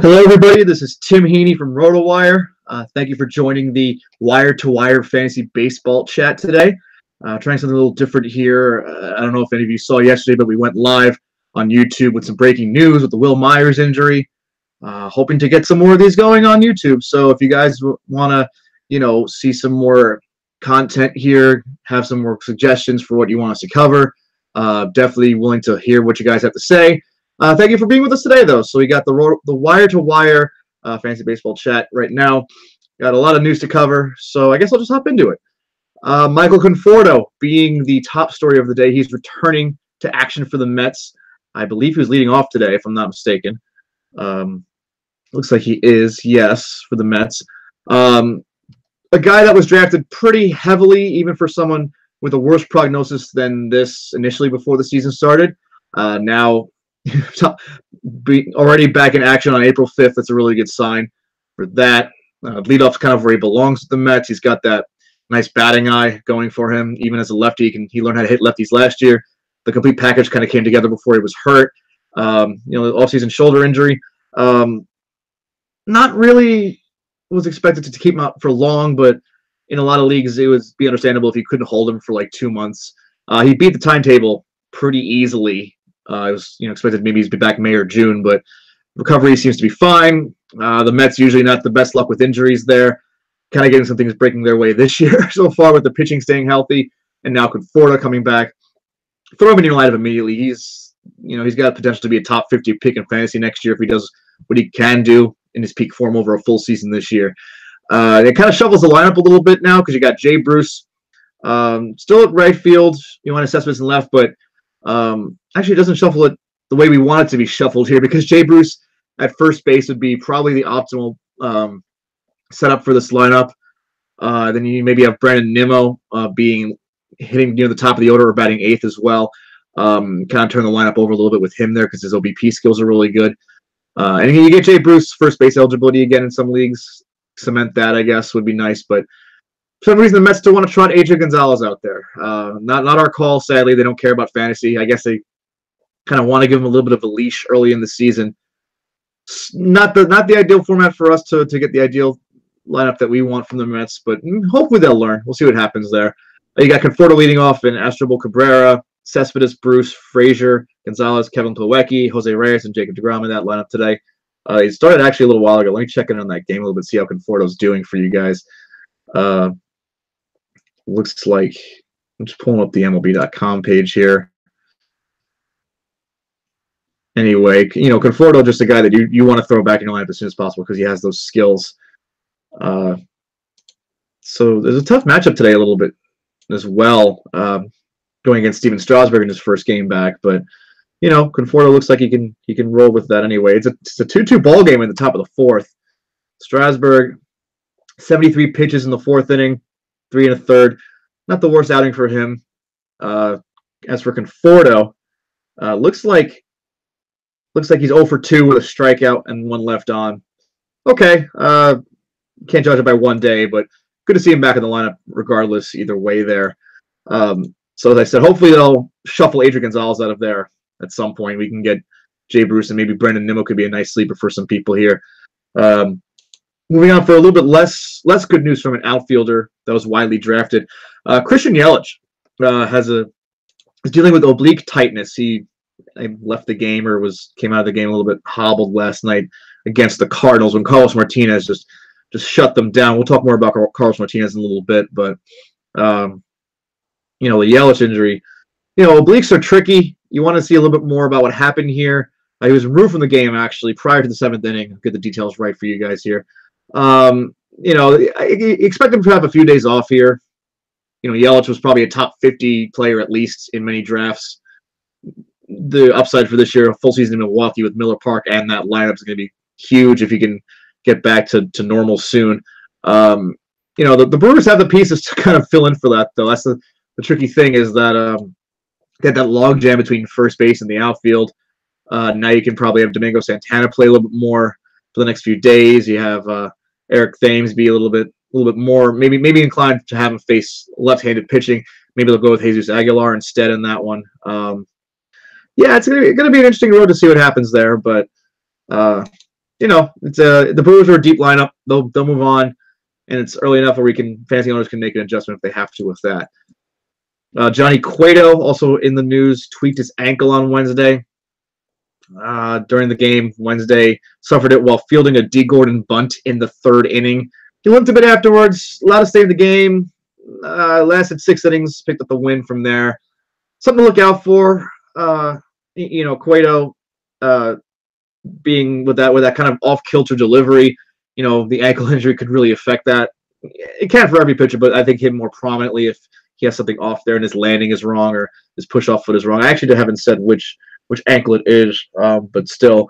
Hello, everybody. This is Tim Heaney from Wire2Wire. Thank you for joining the Wire2Wire Fantasy Baseball chat today. Trying something a little different here. I don't know if any of you saw yesterday, but we went live on YouTube with some breaking news with the Will Myers injury. Hoping to get some more of these going on YouTube. So if you guys want to, see some more content here, have some more suggestions for what you want us to cover, definitely willing to hear what you guys have to say. Thank you for being with us today, though. So we got the Wire2Wire Fantasy Baseball chat right now. Got a lot of news to cover, so I guess I'll just hop into it. Michael Conforto being the top story of the day. He's returning to action for the Mets. I believe he was leading off today, if I'm not mistaken. Looks like he is, yes, for the Mets. A guy that was drafted pretty heavily, even for someone with a worse prognosis than this initially before the season started. Now, already back in action on April 5th. That's a really good sign for that. Leadoff's kind of where he belongs with the Mets. He's got that nice batting eye going for him. Even as a lefty, he learned how to hit lefties last year. The complete package kind of came together before he was hurt. The off-season shoulder injury. Not really was expected to keep him out for long, but in a lot of leagues, it would be understandable if you couldn't hold him for like 2 months. He beat the timetable pretty easily. I was expected maybe he'd be back May or June, but recovery seems to be fine. The Mets usually not the best luck with injuries there. Kind of getting some things breaking their way this year so far with the pitching staying healthy, and now Conforto coming back. Throw him in your lineup immediately. He's got potential to be a top 50 pick in fantasy next year if he does what he can do in his peak form over a full season this year. It kind of shuffles the lineup a little bit now because you got Jay Bruce still at right field. You want Cespedes in left, but actually, it doesn't shuffle it the way we want it to be shuffled here because Jay Bruce at first base would be probably the optimal setup for this lineup. Then you maybe have Brandon Nimmo hitting near the top of the order or batting eighth as well. Kind of turn the lineup over a little bit with him there because his OBP skills are really good. And you get Jay Bruce first base eligibility again in some leagues. Cement that, I guess, would be nice, but for some reason, the Mets still want to trot AJ Gonzalez out there. Not our call, sadly. They don't care about fantasy. I guess they kind of want to give him a little bit of a leash early in the season. Not the ideal format for us to get the ideal lineup that we want from the Mets, but hopefully they'll learn. We'll see what happens there. You got Conforto leading off in Asdrubal Cabrera, Cespedes, Bruce, Frazier, Gonzalez, Kevin Plawecki, Jose Reyes, and Jacob deGrom in that lineup today. He started actually a little while ago. Let me check in on that game a little bit, see how Conforto's doing for you guys. Looks like I'm just pulling up the MLB.com page here. Anyway, Conforto just a guy that you want to throw back in your lineup as soon as possible because he has those skills. So there's a tough matchup today a little bit as well, going against Steven Strasburg in his first game back. But Conforto looks like he can roll with that anyway. It's a 2-2 ball game in the top of the fourth. Strasburg, 73 pitches in the fourth inning. 3 1/3, not the worst outing for him. As for Conforto, looks like he's 0 for 2 with a strikeout and 1 left on. Okay, can't judge it by one day, but good to see him back in the lineup regardless. Either way, there. So as I said, hopefully they'll shuffle Adrian Gonzalez out of there at some point. We can get Jay Bruce and maybe Brandon Nimmo could be a nice sleeper for some people here. Moving on for a little bit less good news from an outfielder that was widely drafted. Christian Yelich is dealing with oblique tightness. He left the game or came out of the game a little bit hobbled last night against the Cardinals when Carlos Martinez just shut them down. We'll talk more about Carlos Martinez in a little bit, but the Yelich injury, obliques are tricky. You want to see a little bit more about what happened here. He was removed from the game actually prior to the 7th inning. I'll get the details right for you guys here. I expect him to have a few days off here. Yelich was probably a top 50 player at least in many drafts. The upside for this year, a full season in Milwaukee with Miller Park and that lineup is going to be huge if he can get back to normal soon. The Brewers have the pieces to kind of fill in for that, though. That's the tricky thing is that they had that log jam between first base and the outfield. Now you can probably have Domingo Santana play a little bit more for the next few days. You have Eric Thames be a little bit more maybe inclined to have him face left-handed pitching. Maybe they'll go with Jesus Aguilar instead in that one. It's gonna be an interesting road to see what happens there. But You know, it's the Brewers are a deep lineup. They'll move on, and it's early enough where fantasy owners can make an adjustment if they have to with that. Johnny Cueto, also in the news, tweaked his ankle on Wednesday. During the game Wednesday, suffered it while fielding a D. Gordon bunt in the third inning. He limped a bit afterwards, allowed to stay in the game. Lasted 6 innings, picked up the win from there. Something to look out for. You know, Cueto being with that kind of off-kilter delivery. You know, the ankle injury could really affect that. It can't for every pitcher, but I think him more prominently if he has something off there and his landing is wrong or his push-off foot is wrong. I actually haven't said which ankle it is, but still,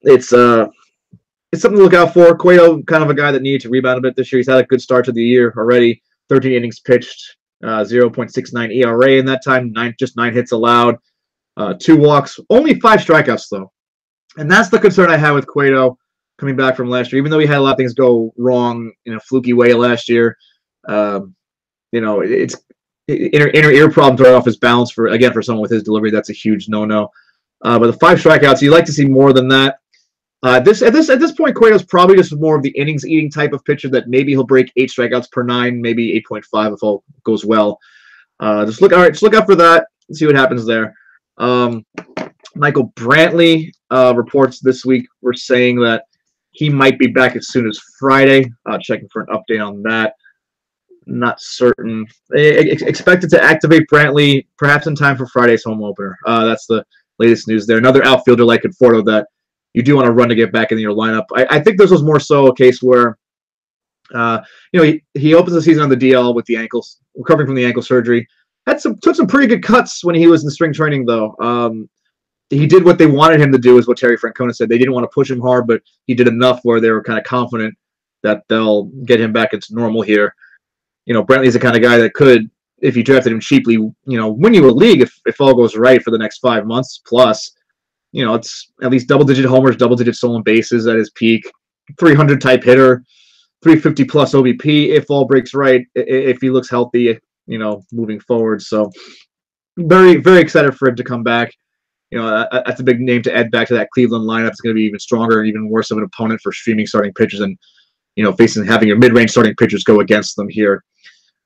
it's something to look out for. Cueto, kind of a guy that needed to rebound a bit this year. He's had a good start to the year already. 13 innings pitched, 0.69 ERA in that time, just 9 hits allowed, 2 walks, only 5 strikeouts though. And that's the concern I had with Cueto coming back from last year. Even though he had a lot of things go wrong in a fluky way last year, you know, it's inner ear problems are off his balance for someone with his delivery. That's a huge no-no. But the 5 strikeouts, you like to see more than that. At this point, Cueto's probably just more of the innings eating type of pitcher that maybe he'll break 8 strikeouts per 9, maybe 8.5 if all goes well. Just look out for that and see what happens there. Michael Brantley reports this week were saying that he might be back as soon as Friday. Checking for an update on that. Not certain. Expected to activate Brantley perhaps in time for Friday's home opener. That's the latest news there. Another outfielder like Conforto that you do want to run to get back in your lineup. I think this was more so a case where, you know, he opens the season on the DL with the ankles, recovering from the ankle surgery. Took some pretty good cuts when he was in spring training, though. He did what they wanted him to do, is what Terry Francona said. They didn't want to push him hard, but he did enough where they were kind of confident that they'll get him back into normal here. You know, Brantley's the kind of guy that could, if you drafted him cheaply, you know, win you a league if all goes right for the next 5 months plus. You know, it's at least double-digit homers, double-digit stolen bases at his peak, 300 type hitter, 350 plus OBP if all breaks right, if he looks healthy, you know, moving forward. So very, very excited for him to come back. You know, that's a big name to add back to that Cleveland lineup. It's going to be even stronger and even worse of an opponent for streaming starting pitchers and, you know, having your mid-range starting pitchers go against them here.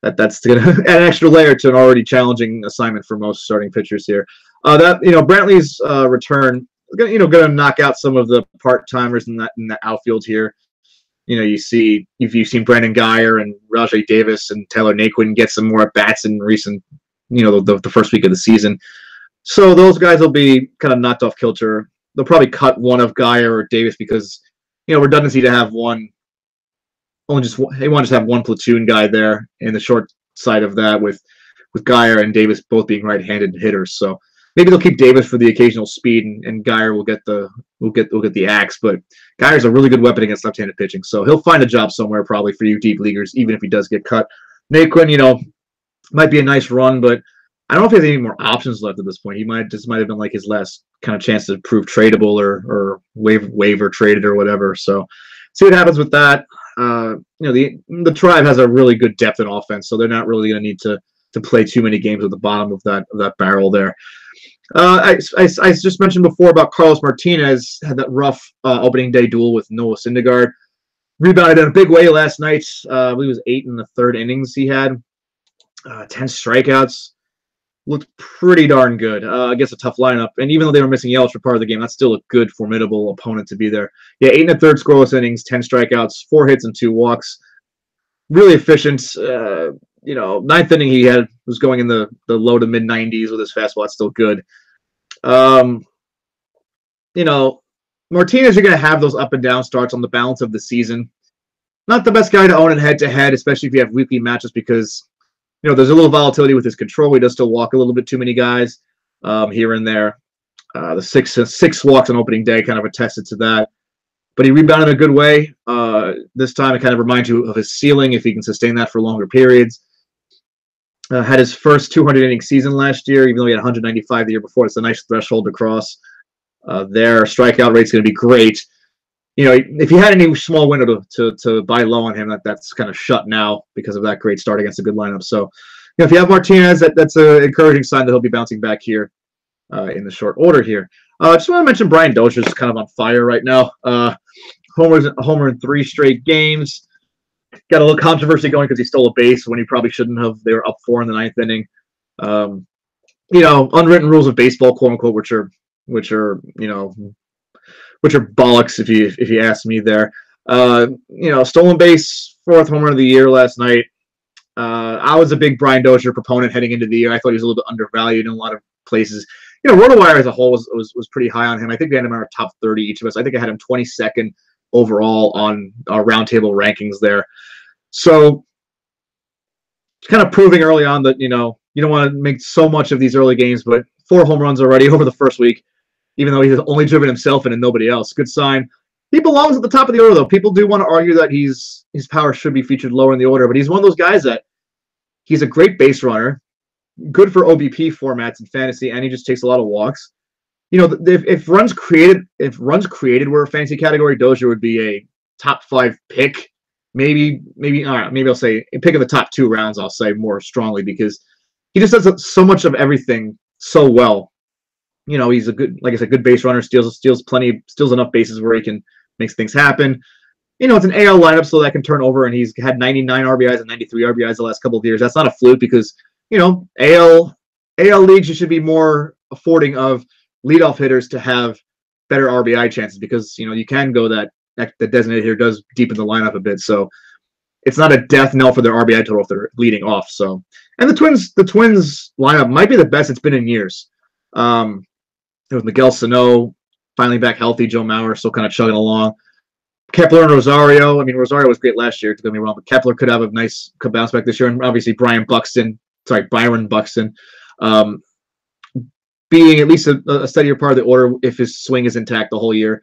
That's going to add an extra layer to an already challenging assignment for most starting pitchers here. You know, Brantley's return, going to knock out some of the part-timers in the outfield here. You know, you've seen Brandon Guyer and Rajai Davis and Taylor Naquin get some more at-bats in recent, you know, the first week of the season. So those guys will be kind of knocked off kilter. They'll probably cut one of Guyer or Davis because, you know, redundancy to have one. They want to just have one platoon guy there in the short side of that with Guyer and Davis both being right-handed hitters. So maybe they'll keep Davis for the occasional speed, and Guyer will get the axe. But Guyer's a really good weapon against left-handed pitching, so he'll find a job somewhere probably for you deep leaguers, even if he does get cut. Naquin, you know, might be a nice run, but I don't know if he has any more options left at this point. He might have been like his last kind of chance to prove tradable or waiver traded or whatever. So see what happens with that. You know, the Tribe has a really good depth in offense, so they're not really going to need to play too many games at the bottom of that barrel there. I just mentioned before about Carlos Martinez had that rough opening day duel with Noah Syndergaard. Rebounded in a big way last night. I believe it was 8 in the third innings he had. 10 strikeouts. Looked pretty darn good against a tough lineup. And even though they were missing Yelich for part of the game, that's still a good, formidable opponent to be there. Yeah, 8 1/3 scoreless innings, 10 strikeouts, 4 hits and 2 walks. Really efficient. You know, 9th inning he was going in the low to mid 90s with his fastball. It's still good. You know, Martinez, you're going to have those up and down starts on the balance of the season. Not the best guy to own in head-to-head, especially if you have weekly matches because, you know, there's a little volatility with his control. He does still walk a little bit too many guys here and there. The six walks on opening day kind of attested to that. But he rebounded in a good way. This time it kind of reminds you of his ceiling if he can sustain that for longer periods. Had his first 200-inning season last year, even though he had 195 the year before. It's a nice threshold to cross. Their strikeout rate's going to be great. You know, if you had any small window to buy low on him, that's kind of shut now because of that great start against a good lineup. So, you know, if you have Martinez, that's an encouraging sign that he'll be bouncing back here in the short order here. Just want to mention Brian Dozier's kind of on fire right now. Homer in 3 straight games. Got a little controversy going because he stole a base when he probably shouldn't have. They were up 4 in the 9th inning. Unwritten rules of baseball, quote unquote, which are bollocks if you ask me there. Stolen base, 4th homer of the year last night. I was a big Brian Dozier proponent heading into the year. I thought he was a little bit undervalued in a lot of places. Wire2Wire as a whole was pretty high on him. I think we had him in our top 30 each of us. I think I had him 22nd overall on our roundtable rankings there. So it's kind of proving early on that, you don't want to make so much of these early games, but 4 home runs already over the first week, even though he's only driven himself in and nobody else. Good sign. He belongs at the top of the order, though. People do want to argue that his power should be featured lower in the order, but he's one of those guys that he's a great base runner, good for OBP formats in fantasy, and he just takes a lot of walks. If runs created were a fantasy category, Dozier would be a top 5 pick. Maybe I'll say a pick of the top 2 rounds. I'll say more strongly because he just does so much of everything so well. He's a good, like I said, good base runner. Steals enough bases where he can make things happen. It's an AL lineup, so that can turn over, and he's had 99 RBIs and 93 RBIs the last couple of years. That's not a fluke because AL leagues, you should be more affording of leadoff hitters to have better RBI chances because you can go that designated hitter does deepen the lineup a bit, so it's not a death knell for their RBI total if they're leading off. So, and the Twins lineup might be the best it's been in years. It was Miguel Sano finally back healthy. Joe Mauer still kind of chugging along. Kepler and Rosario. I mean, Rosario was great last year. Don't get me wrong, but Kepler could have a nice bounce back this year, and obviously Byron Buxton. Being at least a steadier part of the order if his swing is intact the whole year.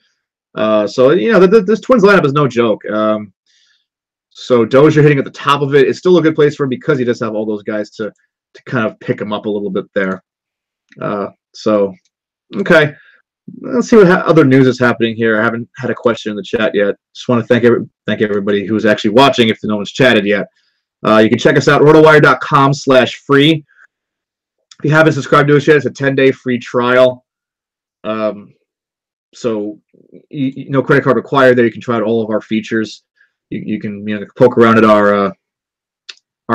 This Twins lineup is no joke. So Dozier hitting at the top of it is still a good place for him because he does have all those guys to kind of pick him up a little bit there. Okay. Let's see what other news is happening here. I haven't had a question in the chat yet. Just want to thank everybody who's actually watching if no one's chatted yet. You can check us out, rotowire.com/free. If you haven't subscribed to us yet, it's a 10-day free trial. So no credit card required there. You can try out all of our features. You can poke around at our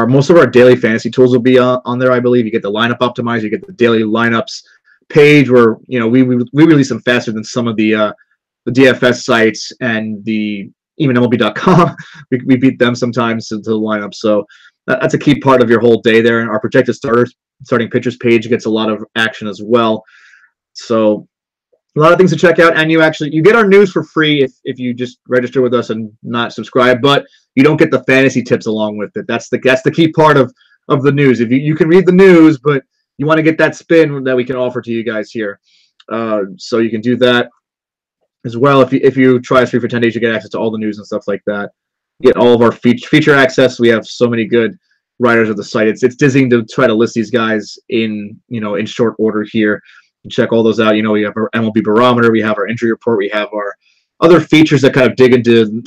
most of our daily fantasy tools will be on there, I believe. You get the lineup optimizer, you get the daily lineups page where we release them faster than some of the DFS sites and even MLB.com. we beat them sometimes to the lineup. So that's a key part of your whole day there. And our projected starting pitchers page gets a lot of action as well. So a lot of things to check out, and you get our news for free if you just register with us and not subscribe, but you don't get the fantasy tips along with it. That's the key part of the news. If you can read the news, but you want to get that spin that we can offer to you guys here. So you can do that as well. If you try us free for 10 days, you get access to all the news and stuff like that. You get all of our feature access. We have so many good writers of the site. It's dizzying to try to list these guys in short order here. Check all those out. We have our MLB barometer, we have our injury report, we have our other features that kind of dig into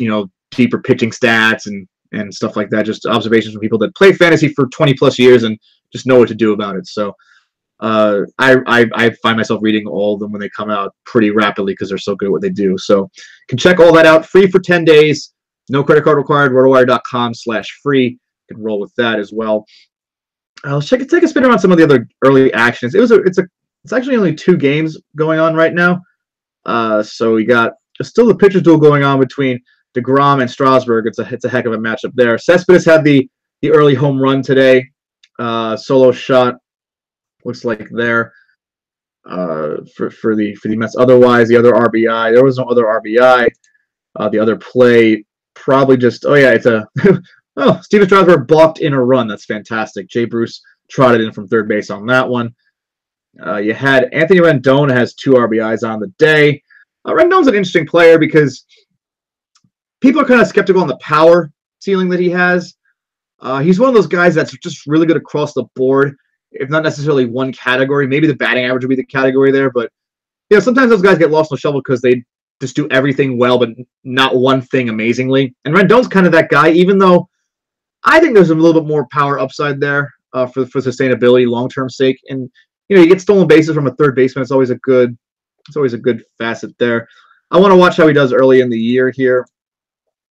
deeper pitching stats and stuff like that. Just observations from people that play fantasy for 20 plus years and just know what to do about it. So I find myself reading all of them when they come out pretty rapidly because they're so good at what they do. So you can check all that out free for 10 days. No credit card required. rotowire.com/free. You can roll with that as well. Let's take a spin around some of the other early actions. It's actually only 2 games going on right now. So we got still the pitcher duel going on between DeGrom and Strasburg. It's a heck of a matchup there. Cespedes had the early home run today. Solo shot looks like there for the Mets. Otherwise, the other RBI, there was no other RBI. The other play probably just Steven Strasburg blocked in a run. That's fantastic. Jay Bruce trotted in from third base on that one. You had Anthony Rendon has 2 RBIs on the day. Rendon's an interesting player because people are kind of skeptical on the power ceiling that he has. He's one of those guys that's just really good across the board, if not necessarily one category. Maybe the batting average would be the category there, but sometimes those guys get lost in the shuffle because they just do everything well, but not one thing amazingly. And Rendon's kind of that guy, even though I think there's a little bit more power upside there for sustainability, long-term sake. And you get stolen bases from a third baseman. It's always a good It's always a good facet there. I want to watch how he does early in the year here.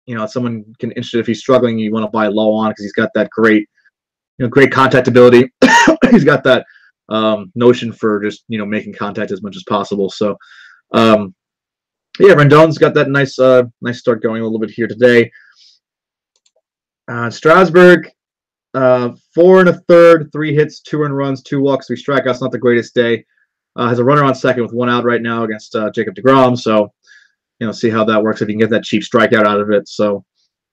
You know, if someone can interested if he's struggling, you want to buy low on because he's got that great, great contact ability. He's got that notion for just making contact as much as possible. So, yeah, Rendon's got that nice start going a little bit here today. Strasburg, 4 1/3, 3 hits, 2 earned runs, 2 walks, 3 strikeouts. Not the greatest day. Has a runner on second with 1 out right now against Jacob deGrom. So, see how that works if you can get that cheap strikeout out of it. So,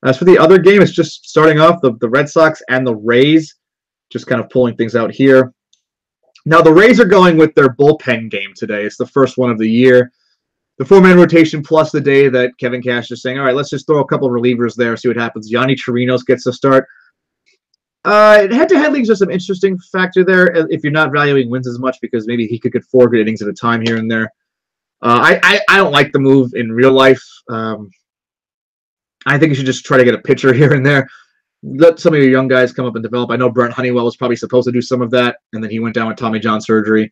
as for the other game, it's just starting off the Red Sox and the Rays, just kind of pulling things out here. Now, the Rays are going with their bullpen game today. It's the first one of the year. The 4-man rotation plus the day that Kevin Cash is saying, all right, let's just throw a couple of relievers there, see what happens. Yanni Chirinos gets the start. Head-to-head leagues are some interesting factor there if you're not valuing wins as much because maybe he could get 4 good innings at a time here and there. I don't like the move in real life. I think you should just try to get a pitcher here and there. Let some of your young guys come up and develop. I know Brent Honeywell was probably supposed to do some of that, and then he went down with Tommy John surgery.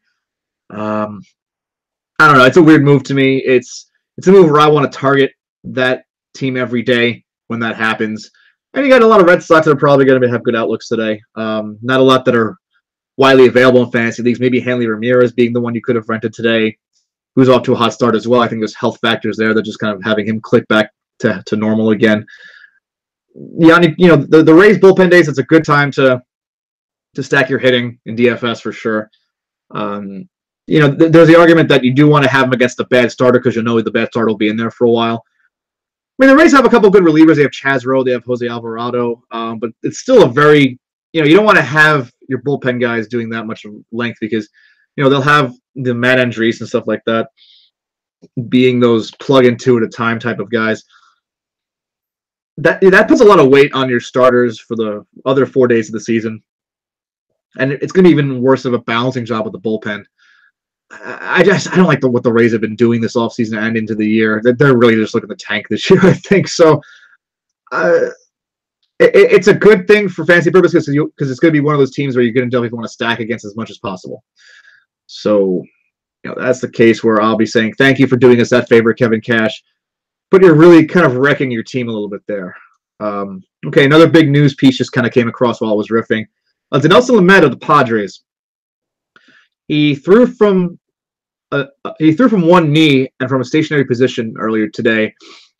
I don't know. It's a weird move to me. It's a move where I want to target that team every day when that happens. And you got a lot of Red Sox that are probably going to have good outlooks today. Not a lot that are widely available in fantasy leagues. Maybe Hanley Ramirez being the one you could have rented today, who's off to a hot start as well. I think there's health factors there that just kind of having him click back to normal again. Yanni, the Rays bullpen days, it's a good time to stack your hitting in DFS for sure. There's the argument that you do want to have him against the bad starter because the bad starter will be in there for a while. I mean, the Rays have a couple of good relievers. They have Chaz Rowe, they have Jose Alvarado, but it's still a very, you don't want to have your bullpen guys doing that much length because, they'll have the Matt Andriese and stuff like that being those plug in 2 at a time type of guys. That puts a lot of weight on your starters for the other 4 days of the season. And it's going to be even worse of a balancing job with the bullpen. I don't like what the Rays have been doing this offseason and into the year. They're really just looking to tank this year, I think. So it's a good thing for fantasy purposes because it's going to be one of those teams where you're going to definitely want to stack against as much as possible. So that's the case where I'll be saying thank you for doing us that favor, Kevin Cash. But you're really kind of wrecking your team a little bit there. Okay, another big news piece just kind of came across while I was riffing. Dinelson Lamet of the Padres. He threw from one knee and from a stationary position earlier today,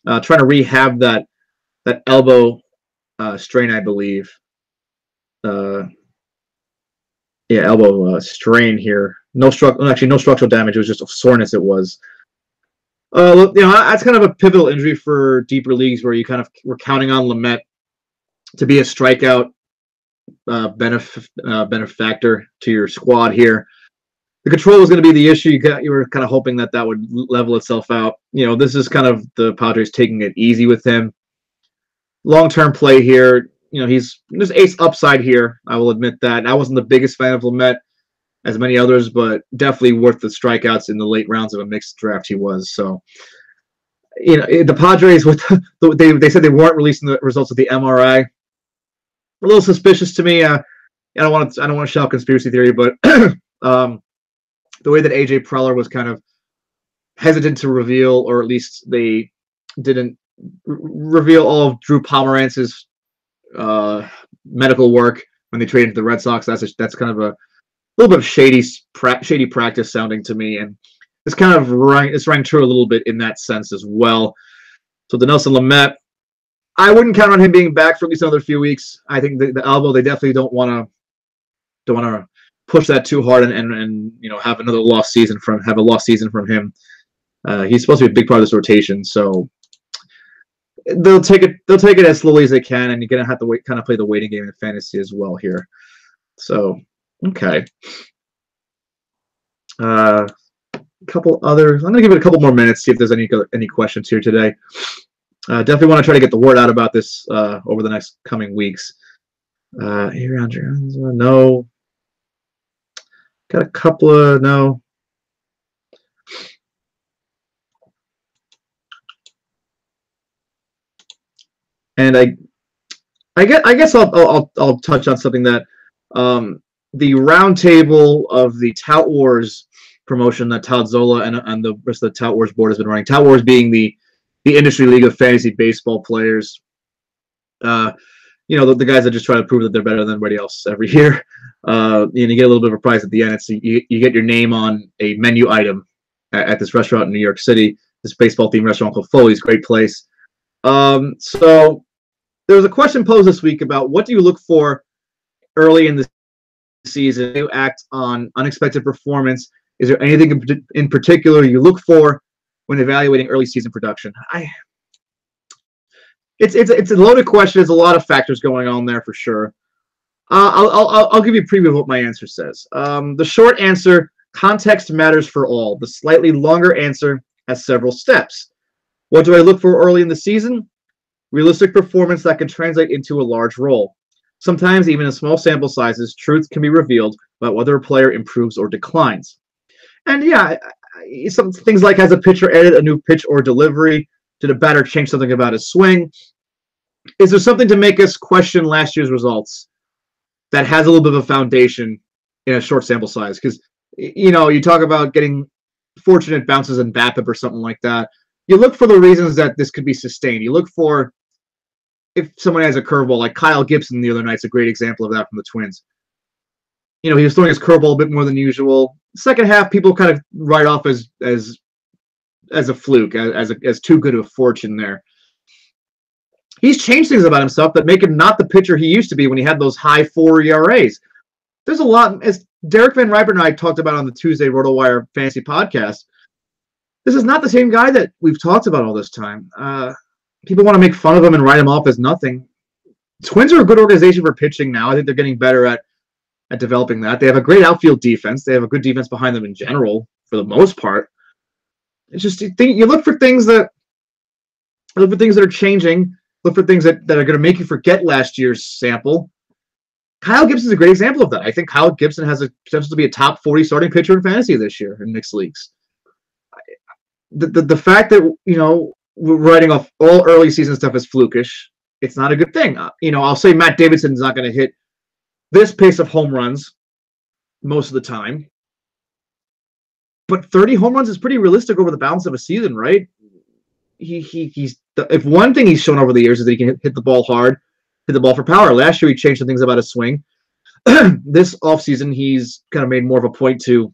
trying to rehab that elbow strain, I believe. Elbow strain here. No structural damage. It was just a soreness. It was. That's kind of a pivotal injury for deeper leagues where you kind of were counting on Lamet to be a strikeout benefactor to your squad here. The control was going to be the issue. You were kind of hoping that would level itself out. This is kind of the Padres taking it easy with him. Long-term play here. There's ace upside here. I will admit that. I wasn't the biggest fan of Lamet, as many others, but definitely worth the strikeouts in the late rounds of a mixed draft he was. So, the Padres, they said they weren't releasing the results of the MRI. A little suspicious to me. I don't want to shout conspiracy theory, but the way that AJ Preller was kind of hesitant to reveal, or at least they didn't reveal all of Drew Pomerantz's medical work when they traded to the Red Sox. That's kind of a little bit of shady practice sounding to me, and it's kind of rang true a little bit in that sense as well. So Dinelson Lamet, I wouldn't count on him being back for at least another few weeks. I think the elbow, they definitely don't want to push that too hard and have a lost season from him. He's supposed to be a big part of this rotation, so they'll take it as slowly as they can, and you're gonna have to kind of play the waiting game in fantasy as well here. So okay, couple others. I'm gonna give it a couple more minutes, see if there's any questions here today. Definitely want to try to get the word out about this over the next coming weeks. No. Got a couple of no. And I guess I'll touch on something that the roundtable of the Tout Wars promotion that Todd Zola and the rest of the Tout Wars board has been running. Tout Wars being the industry league of fantasy baseball players. The guys that just try to prove that they're better than everybody else every year. And you get a little bit of a prize at the end. It's you get your name on a menu item at this restaurant in New York City, this baseball-themed restaurant called Foley's, great place. So there was a question posed this week about what do you look for early in the season to act on unexpected performance. Is there anything in particular you look for when evaluating early season production? It's a loaded question. There's a lot of factors going on there for sure. I'll give you a preview of what my answer says. The short answer: context matters for all. The slightly longer answer has several steps. What do I look for early in the season? Realistic performance that can translate into a large role. Sometimes, even in small sample sizes, truth can be revealed about whether a player improves or declines. And yeah, some things like, has a pitcher added a new pitch or delivery? Did a batter change something about his swing? Is there something to make us question last year's results that has a little bit of a foundation in a short sample size? Because, you talk about getting fortunate bounces in BABIP or something like that. You look for the reasons that this could be sustained. You look for if someone has a curveball, like Kyle Gibson the other night's a great example of that from the Twins. He was throwing his curveball a bit more than usual. Second half, people kind of write off as a fluke, as too good of a fortune there. He's changed things about himself that make him not the pitcher he used to be when he had those high 4 ERAs. There's a lot, as Derek Van Riper and I talked about on the Tuesday Roto-Wire Fantasy Podcast. This is not the same guy that we've talked about all this time. People want to make fun of him and write him off as nothing. Twins are a good organization for pitching now. I think they're getting better at developing that. They have a great outfield defense. They have a good defense behind them in general, for the most part. It's just you look for things that are changing. Look for things that are going to make you forget last year's sample. Kyle Gibson is a great example of that. I think Kyle Gibson has a potential to be a top 40 starting pitcher in fantasy this year in mixed leagues. The fact that we're writing off all early season stuff as flukish, it's not a good thing. I'll say Matt Davidson's not going to hit this pace of home runs most of the time, but 30 home runs is pretty realistic over the balance of a season, right? If one thing he's shown over the years is that he can hit the ball hard, hit the ball for power. Last year he changed some things about his swing. This offseason he's kind of made more of a point to,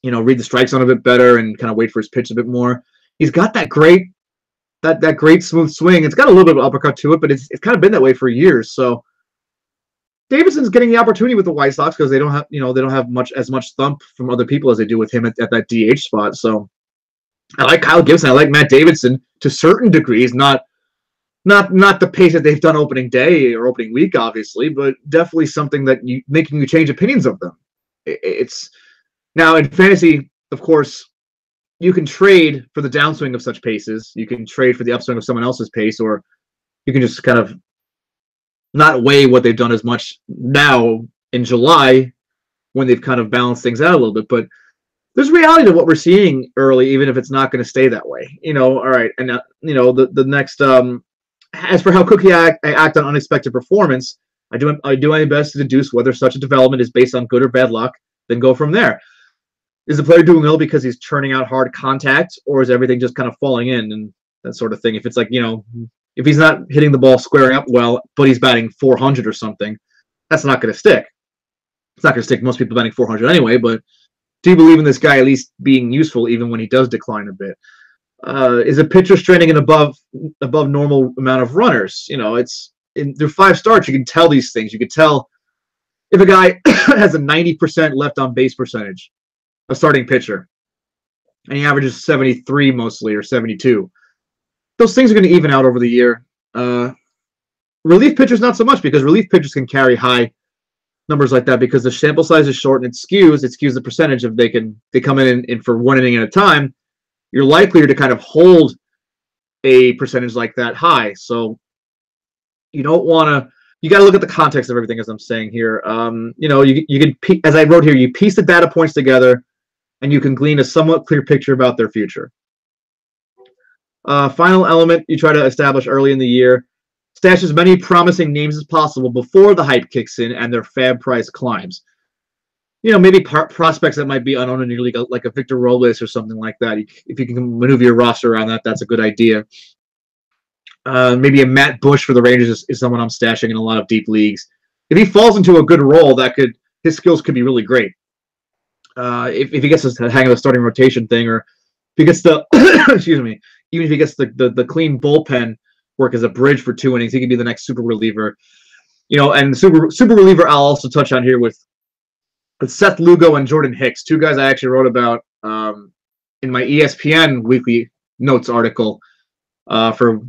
read the strike zone a bit better and kind of wait for his pitch a bit more. He's got that great smooth swing. It's got a little bit of uppercut to it, but it's kind of been that way for years. So Davidson's getting the opportunity with the White Sox because they don't have as much thump from other people as they do with him at that DH spot. So I like Kyle Gibson. I like Matt Davidson to certain degrees, not the pace that they've done opening day or opening week, obviously, but definitely something that making you change opinions of them. It's now in fantasy, of course, you can trade for the downswing of such paces. You can trade for the upswing of someone else's pace, or you can just kind of not weigh what they've done as much now in July when they've kind of balanced things out a little bit. But there's reality to what we're seeing early, even if it's not going to stay that way. All right. And, the next, as for how Cookie I act on unexpected performance, I do my best to deduce whether such a development is based on good or bad luck, then go from there. Is the player doing ill because he's churning out hard contact, or is everything just kind of falling in and that sort of thing? If it's like, if he's not hitting the ball squaring up well, but he's batting 400 or something, that's not going to stick. It's not going to stick. Most people batting 400 anyway, but do you believe in this guy at least being useful even when he does decline a bit? Is a pitcher straining an above normal amount of runners? It's through 5 starts, you can tell these things. You can tell if a guy has a 90% left on base percentage, a starting pitcher, and he averages 73 mostly or 72. Those things are going to even out over the year. Relief pitchers, not so much, because relief pitchers can carry high numbers like that because the sample size is short and it skews the percentage of they come in for 1 inning at a time. You're likelier to kind of hold a percentage like that high. So you don't want to. You got to look at the context of everything, as I'm saying here. You can, as I wrote here, you piece the data points together, and you can glean a somewhat clear picture about their future. Final element you try to establish early in the year: stash as many promising names as possible before the hype kicks in and their fab price climbs. maybe prospects that might be unowned in your league, like a Victor Robles or something like that. If you can maneuver your roster around that, that's a good idea. Maybe a Matt Bush for the Rangers is someone I'm stashing in a lot of deep leagues. If he falls into a good role, his skills could be really great. If he gets the hang of the starting rotation thing, or if he gets the excuse me, even if he gets the clean bullpen work as a bridge for 2 innings, he could be the next super reliever. And super reliever I'll also touch on here with Seth Lugo and Jordan Hicks, 2 guys I actually wrote about in my ESPN weekly notes article for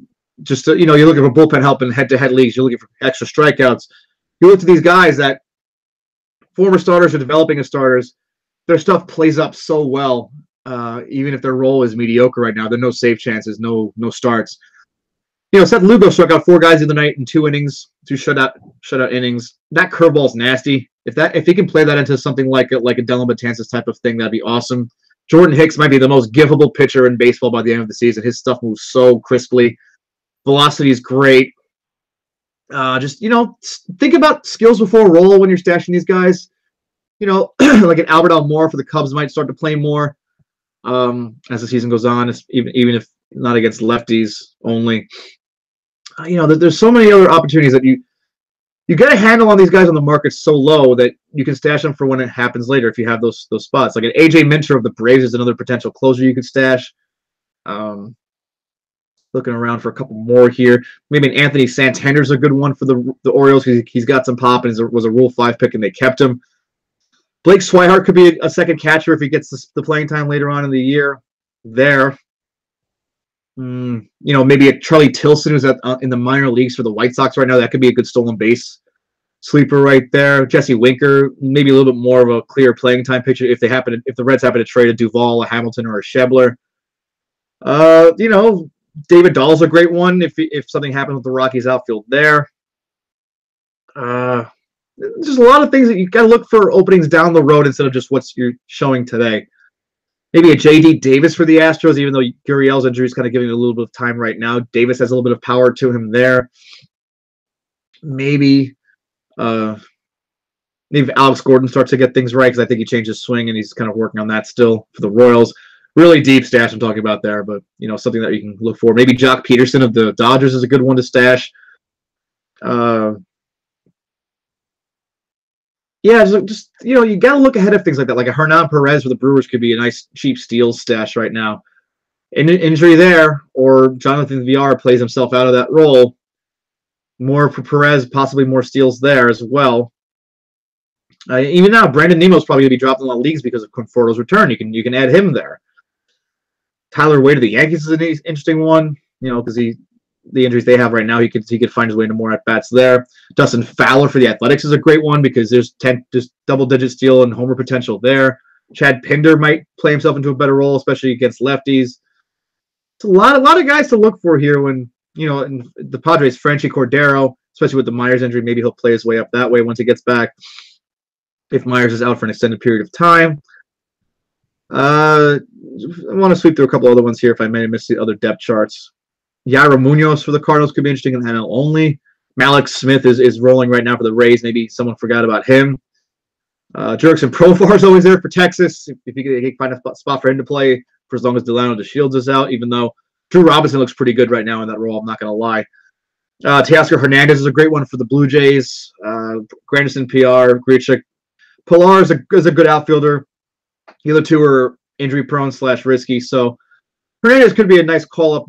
just you're looking for bullpen help in head-to-head leagues, you're looking for extra strikeouts. You look to these guys that former starters are developing as starters. Their stuff plays up so well, even if their role is mediocre right now. There are no save chances, no starts. Seth Lugo struck out 4 guys the other night in 2 innings, 2 shutout innings. That curveball's nasty. If he can play that into something like a Dylan Betances type of thing, that'd be awesome. Jordan Hicks might be the most giveable pitcher in baseball by the end of the season. His stuff moves so crisply. Velocity is great. Just think about skills before roll when you're stashing these guys. Like an Albert Almora for the Cubs might start to play more as the season goes on, even if not against lefties only. There's so many other opportunities that you get a handle on these guys on the market so low that you can stash them for when it happens later if you have those spots. Like an AJ Minter of the Braves is another potential closer you could stash. Looking around for a couple more here. Maybe an Anthony Santander's a good one for the Orioles because he's got some pop and was a Rule 5 pick and they kept him. Blake Swihart could be a second catcher if he gets the playing time later on in the year. There. Maybe a Charlie Tilson who's in the minor leagues for the White Sox right now. That could be a good stolen base sleeper right there. Jesse Winker, maybe a little bit more of a clear playing time picture if the Reds happen to trade a Duvall, a Hamilton, or a Schebler. David Dahl's a great one if something happens with the Rockies outfield there. There's a lot of things that you got to look for openings down the road instead of just what you're showing today. Maybe a J.D. Davis for the Astros, even though Gurriel's injury is kind of giving it a little bit of time right now. Davis has a little bit of power to him there. Maybe Alex Gordon starts to get things right because I think he changed his swing and he's kind of working on that still for the Royals. Really deep stash I'm talking about there, but something that you can look for. Maybe Jock Peterson of the Dodgers is a good one to stash. Just you got to look ahead of things like that. Like a Hernan Perez for the Brewers could be a nice cheap steals stash right now. Injury there, or Jonathan VR plays himself out of that role. More for Perez, possibly more steals there as well. Even now, Brandon Nemo's probably going to be dropped in a lot of leagues because of Conforto's return. You can add him there. Tyler Wade of the Yankees is an interesting one, because the injuries they have right now, he could find his way into more at bats there. Dustin Fowler for the Athletics is a great one because there's double-digit steal and homer potential there. Chad Pinder might play himself into a better role, especially against lefties. It's a lot of guys to look for here when in the Padres. Franchi Cordero, especially with the Myers injury, maybe he'll play his way up that way once he gets back. If Myers is out for an extended period of time. I want to sweep through a couple other ones here if I may have missed the other depth charts. Yairo Munoz for the Cardinals could be interesting in NL only. Malik Smith is rolling right now for the Rays. Maybe someone forgot about him. Jurickson Profar is always there for Texas. If he can find a spot for him to play for as long as Delano DeShields is out, even though Drew Robinson looks pretty good right now in that role, I'm not going to lie. Teoscar Hernandez is a great one for the Blue Jays. Granderson, PR, Grichuk. Pilar is a good outfielder. The other two are injury-prone / risky, so Hernandez could be a nice call-up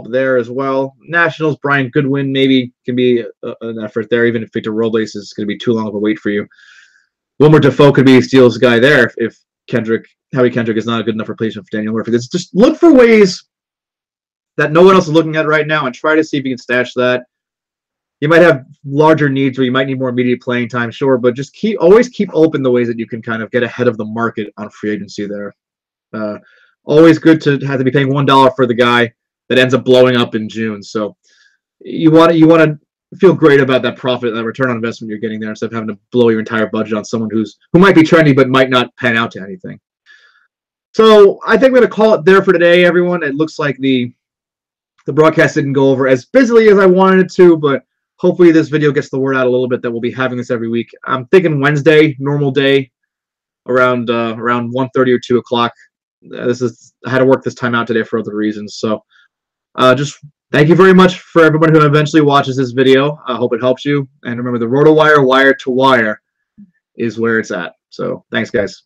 there as well. Nationals, Brian Goodwin maybe can be an effort there, even if Victor Robles is going to be too long of a wait for you. Wilmer Defoe could be a steals guy there if Howie Kendrick is not a good enough replacement for Daniel Murphy. Just look for ways that no one else is looking at right now and try to see if you can stash that. You might have larger needs where you might need more immediate playing time, sure, but just always keep open the ways that you can kind of get ahead of the market on free agency there. Always good to have to be paying $1 for the guy that ends up blowing up in June. So you want to feel great about that profit and that return on investment you're getting there instead of having to blow your entire budget on someone who might be trendy but might not pan out to anything. So I think we're going to call it there for today, everyone. It looks like the broadcast didn't go over as busily as I wanted it to, but hopefully this video gets the word out a little bit that we'll be having this every week. I'm thinking Wednesday, normal day, around 1:30 or 2 o'clock. I had to work this time out today for other reasons. So just thank you very much for everyone who eventually watches this video. I hope it helps you. And remember, the Roto-Wire Wire-to-Wire is where it's at. So thanks, guys.